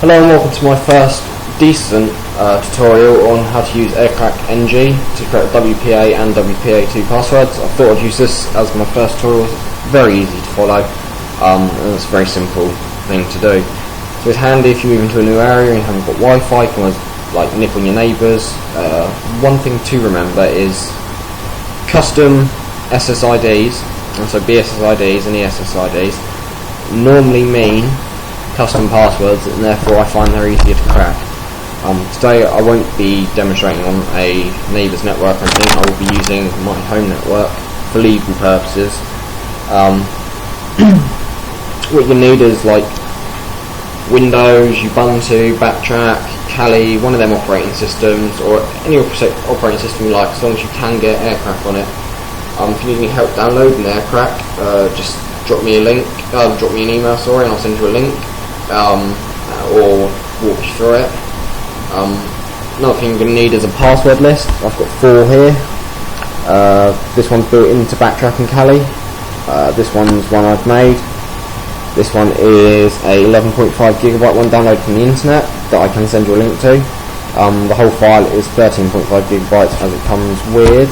Hello and welcome to my first decent tutorial on how to use Aircrack-ng to create WPA and wpa2 passwords. I thought I'd use this as my first tutorial. It's very easy to follow and it's a very simple thing to do. So it's handy if you move into a new area and you haven't got Wi-Fi, you can always nip on your neighbours. One thing to remember is custom SSIDs, and so BSSIDs and ESSIDs normally mean custom passwords, and therefore I find they're easier to crack. Today I won't be demonstrating on a neighbour's network or anything. I will be using my home network for legal purposes. What you need is like Windows, Ubuntu, Backtrack, Kali, one of them operating systems, or any operating system you like, as long as you can get Aircrack on it. If you need any help downloading Aircrack, just drop me a link, drop me an email, sorry, and I'll send you a link, or walk you through it. Another thing you're going to need is a password list. I've got 4 here. This one's built into Backtrack and Kali. This one's one I've made. This one is a 11.5 gigabyte one downloaded from the internet that I can send you a link to. The whole file is 13.5 gigabytes as it comes with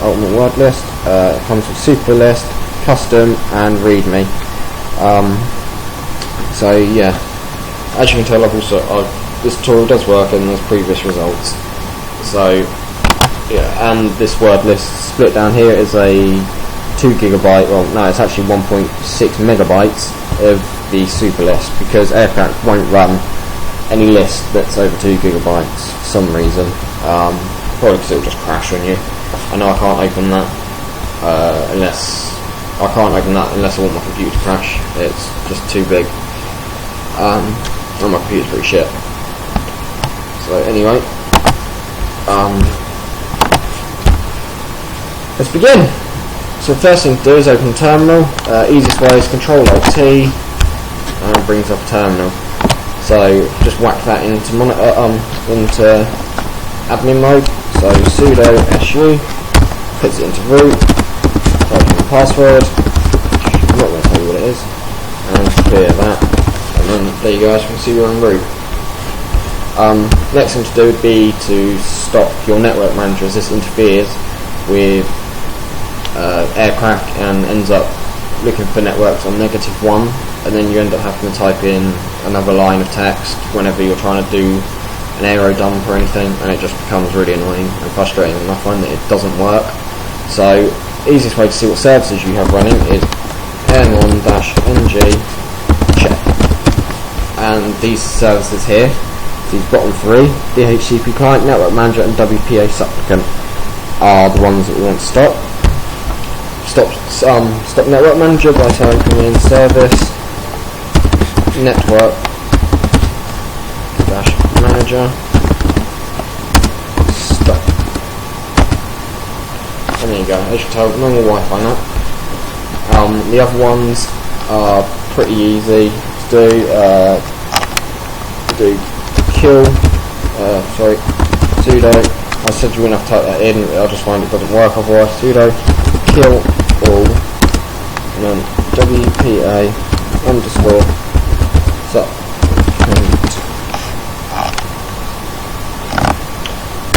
ultimate word list. It comes with super list, custom and readme. So yeah, as you can tell, this tutorial does work and there's previous results. So yeah, and this word list split down here is a 2 gigabyte, well no, it's actually 1.6 megabytes of the super list, because Aircrack won't run any list that's over 2 gigabytes for some reason. Probably because it'll just crash on you. I know I can't open that unless I want my computer to crash. It's just too big. And my computer's pretty shit. So anyway, let's begin. So the first thing to do is open the terminal. Easiest way is Control-Alt-T, and it brings up a terminal. So just whack that into admin mode. So sudo su, puts it into root, type in the password, I'm not going to tell you what it is, and clear that, and then there you go, as you can see we're en route. Next thing to do would be to stop your network manager, as this interferes with Aircrack and ends up looking for networks on -1, and then you end up having to type in another line of text whenever you're trying to do an aero dump or anything, and it just becomes really annoying and frustrating, and I find that it doesn't work. So easiest way to see what services you have running is airmon-ng check, and these services here, these bottom 3, DHCP client, network manager and WPA supplicant, are the ones that we want to stop. Stop network manager by typing in service network manager stop, and there you go. As you can tell, normal Wi-Fi now. The other ones are pretty easy to do. Kill, sudo. I said you wouldn't have to type that in. I just find it doesn't work otherwise. Sudo kill all, and then WPA underscore sup.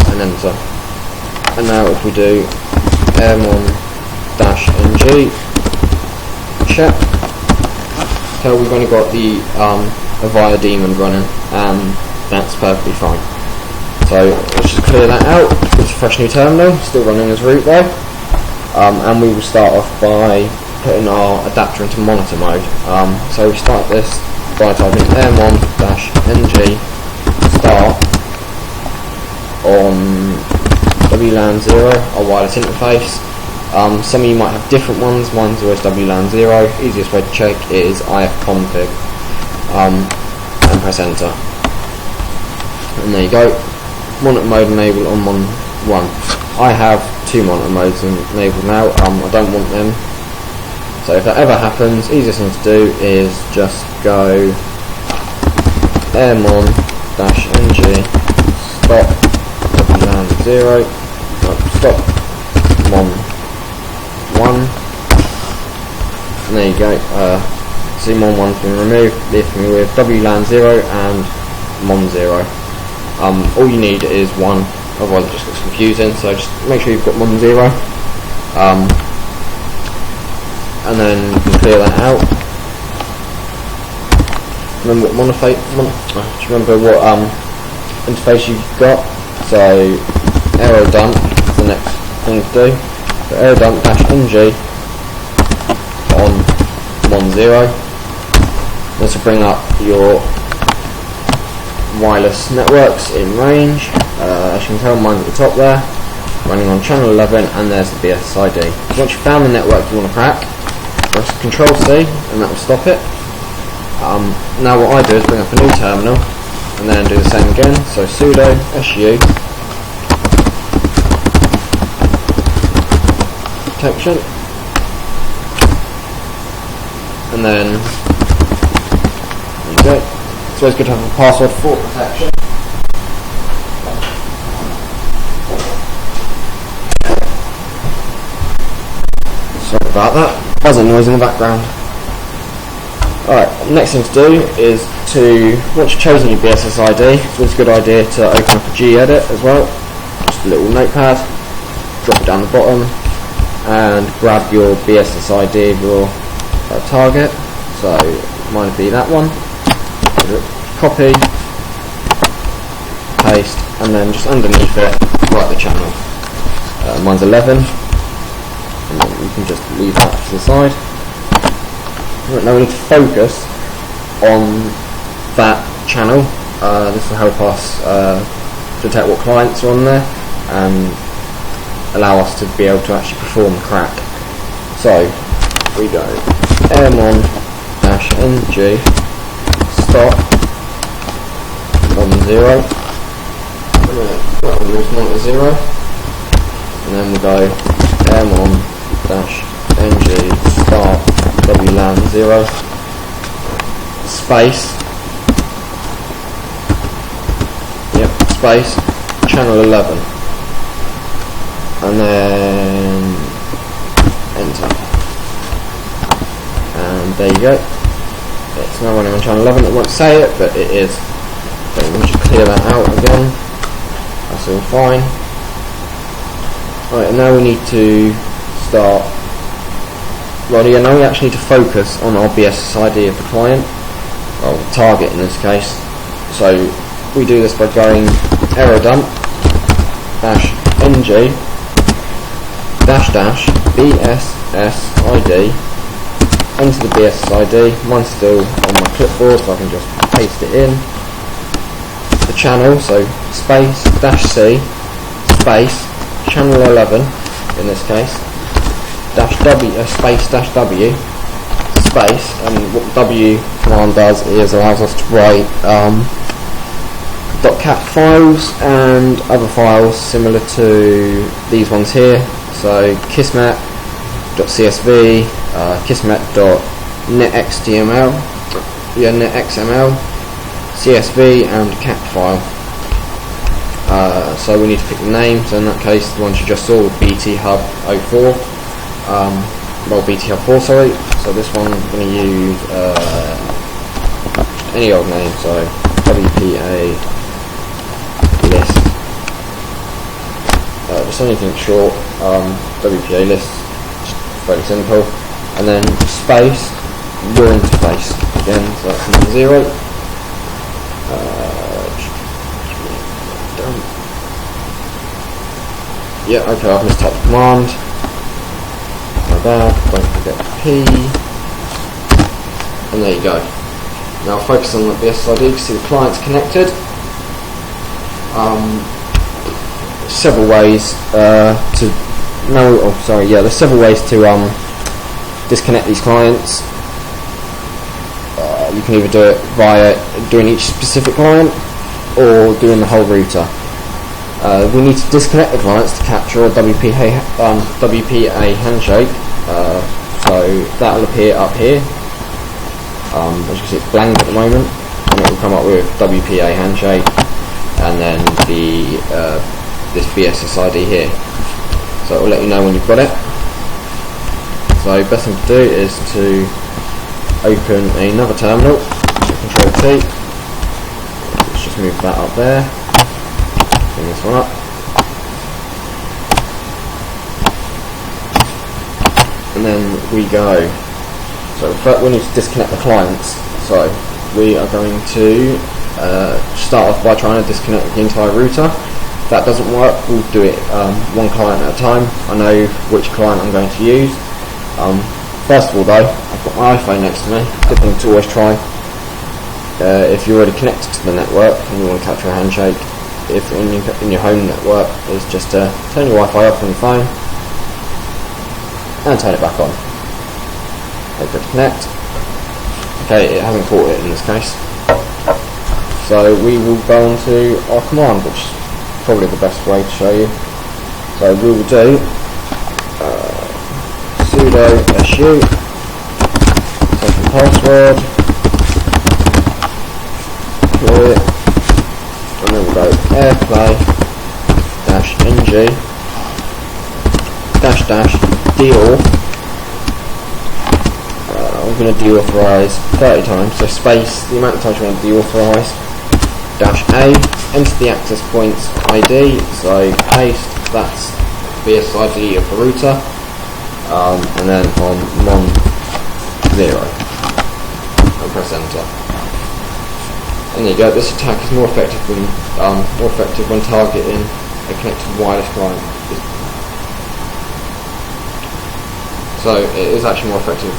And enter. And now if we do airmon-ng check, so we've only got the Avaya daemon running, and that's perfectly fine. So let's just clear that out. It's a fresh new terminal, still running as root though. And we will start off by putting our adapter into monitor mode. So we start this by typing airmon-ng start on WLAN 0, our wireless interface. Some of you might have different ones. Mine's always WLAN 0. Easiest way to check is ifconfig, and press enter. And there you go. Monitor mode enabled on mon 1. I have 2 monitor modes enabled now. I don't want them. So if that ever happens, easiest thing to do is just go airmon-ng stop WLAN 0, stop mon 1, and there you go. CMON1's been removed, leaving me with WLAN0 and MON0. All you need is one, otherwise it just looks confusing, so just make sure you've got MON0, and then you can clear that out. Remember what interface you've got. So aero dump is the next thing to do. So aero dump -ng on MON0. This will bring up your wireless networks in range. As you can tell, mine's at the top there, running on channel 11, and there's the BSSID. Once you've found the network you want to crack, press Control C and that will stop it. Now what I do is bring up a new terminal and then do the same again, so sudo su protection, and then there you go. It's always good to have a password for protection. Sorry about that, buzzing noise in the background. Alright, next thing to do is once you've chosen your BSSID, it's always a good idea to open up a gedit as well. Just a little notepad, drop it down the bottom, and grab your BSSID of your target. So mine would be that one. Copy, paste, and then just underneath it, write the channel. Mine's 11, and then you can just leave that to the side. Right, now we need to focus on that channel. This will help us detect what clients are on there and allow us to be able to actually perform the crack. So we go airmon-ng stop MON0, -0, and then we go airmon-ng start WLAN0 space, space channel 11, and then enter, and there you go. It's now running on channel 11. It won't say it, but it is. So we'll just clear that out again. That's all fine. Right, and now we need to start. Well, yeah, now we actually need to focus on our BSSID of the client, or target in this case. So we do this by going aero dump -ng BSSID, enter the BSSID. Mine's still on my clipboard, so I can just paste it in. The channel, so space -c space channel 11 in this case. Space -w space, and what the W command does is allows us to write .cat files and other files similar to these ones here. So kismet.csv, kismet.netxml, netxml, CSV, and cat file. So we need to pick the name. So in that case, the ones you just saw with BT Hub 04. BT Hub 4, sorry. So this one I'm going to use any old name, so WPA list. Just anything short. WPA list, very simple. And then space, your interface again, so that's -0. Yeah, okay, I've mistyped the command. Don't forget P, and there you go. Now focus on the BSSID. You can see the client's connected. Several ways there's several ways to disconnect these clients. You can either do it via doing each specific client or doing the whole router. We need to disconnect the clients to capture a WPA handshake. So that will appear up here. As you can see, it's blank at the moment, and it will come up with WPA handshake, and then the this BSSID here. So it will let you know when you've got it. So best thing to do is to open another terminal, Control T. Let's just move that up there. Bring this one up. And then we go. So first we need to disconnect the clients. So we are going to start off by trying to disconnect the entire router. If that doesn't work, we'll do it one client at a time. I know which client I'm going to use. First of all though, I've got my iPhone next to me. Good thing to always try. If you're already connected to the network and you want to capture a handshake, if in your home network, is just to turn your Wi-Fi off on your phone and turn it back on. Wait for it to connect. Okay, it hasn't caught it in this case. So we will go on to our command, which is probably the best way to show you. So we will do sudo su, take the password, clear it, and then we'll go airplay-ng deauth. I'm going to deauthorize 30 times, so space, the amount of times you want to deauthorize, -A, enter the access points ID, so paste, that's BS ID of the router, and then on mon0, and press enter. And there you go, this attack is more effective when targeting a connected wireless client. So it is actually more effective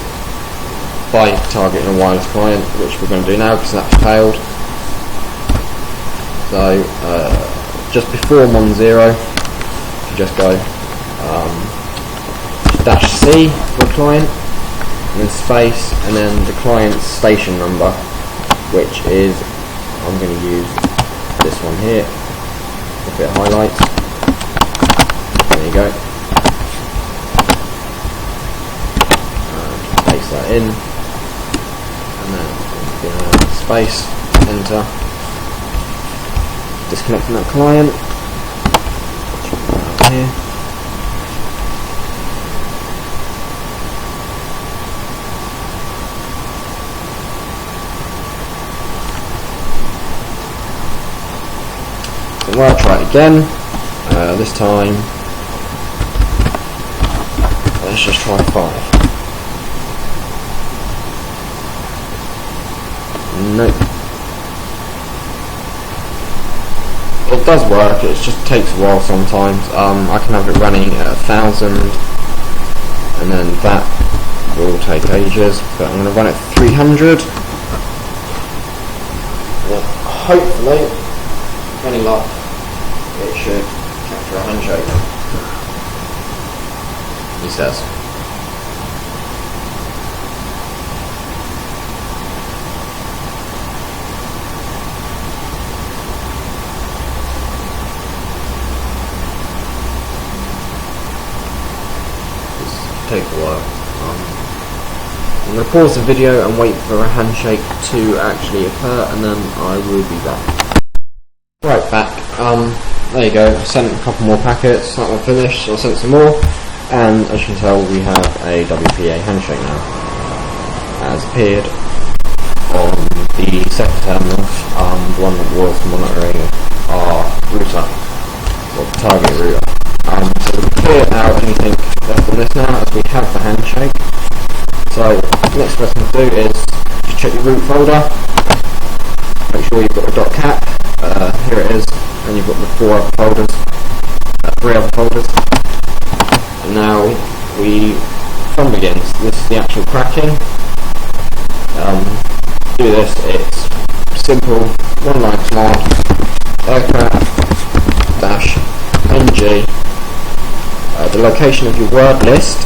by targeting a wireless client, which we're going to do now because that's failed. So just before mon0, you just go -C for the client, and then space, and then the client's station number, which is, I'm going to use this one here, if it highlights. There you go. Paste that in. And then space, enter, disconnecting that client, here. So I'll try it again, this time, let's just try 5. Nope. It does work, it just takes a while sometimes. I can have it running at 1,000 and then that will take ages, but I'm going to run it at 300. And hopefully, with any luck, it should capture a handshake. He says. Take a while. I'm going to pause the video and wait for a handshake to actually occur, and then I will be back. Right, back. There you go. I sent a couple more packets. That one finished. So I sent some more, and as you can tell, we have a WPA handshake now. As appeared on the second terminal, the one that was monitoring our router, or target router. So we can clear out anything left on this now, as we have the handshake. So the next best thing to do is just check your root folder, make sure you've got the .cat, here it is, and you've got the 3 other folders. And now fun begins. This is the actual cracking. To do this, it's simple, one line command, Aircrack-ng, the location of your word list.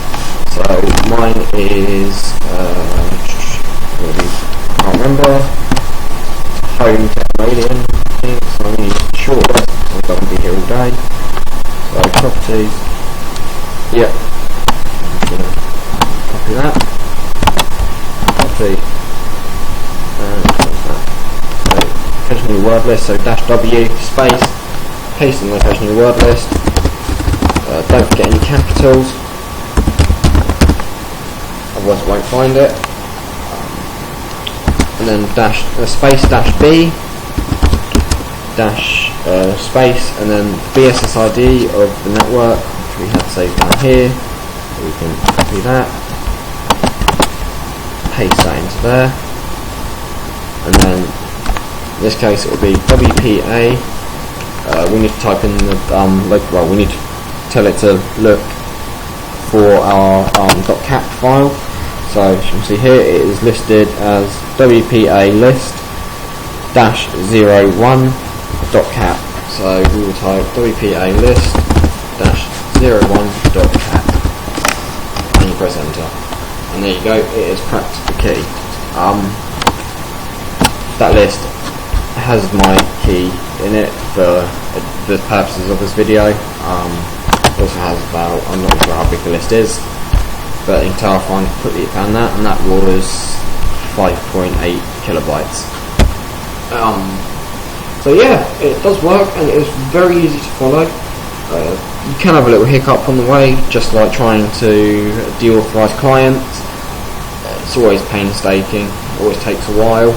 So mine is, I can't remember, home to alien, I think, so I'm going to use the short list, I'm going to be here all day. So properties, yep, I'm going to copy that, copy, and that. So location of your word list, so -W, space, paste in the location of your word list. Don't forget any capitals, otherwise it won't find it. and then space -B dash space, and then BSSID of the network, which we had saved down here. So we can copy that, paste that into there, and then in this case it will be WPA. We need to type in the we need to tell it to look for our .cat file. So as you can see here, it is listed as WPA list -01.cat. So we will type WPA list -01.cat, and you press enter, and there you go. It is cracked the key. That list has my key in it for the purposes of this video. It also has about, I'm not sure how big the list is, but in tell I quickly found that, and that was 5.8 kilobytes. So yeah, it does work, and it is very easy to follow. You can have a little hiccup on the way, just like trying to deauthorize clients. It's always painstaking, always takes a while.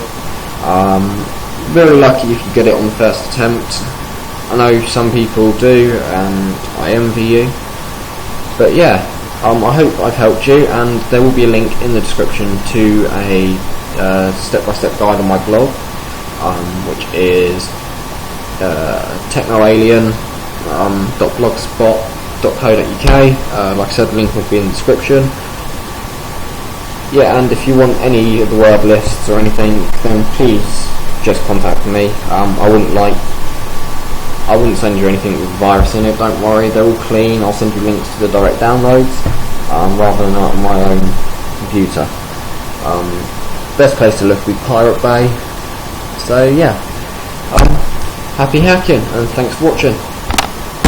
Very lucky if you get it on the first attempt. I know some people do, and I envy you. But yeah, I hope I've helped you, and there will be a link in the description to a step-by-step guide on my blog, which is technoalien.blogspot.co.uk. Like I said, the link will be in the description. Yeah, and if you want any of the word lists or anything, then please just contact me. I wouldn't send you anything with a virus in it, don't worry, they're all clean. I'll send you links to the direct downloads, rather than on my own computer. Best place to look would be Pirate Bay. So yeah, happy hacking, and thanks for watching.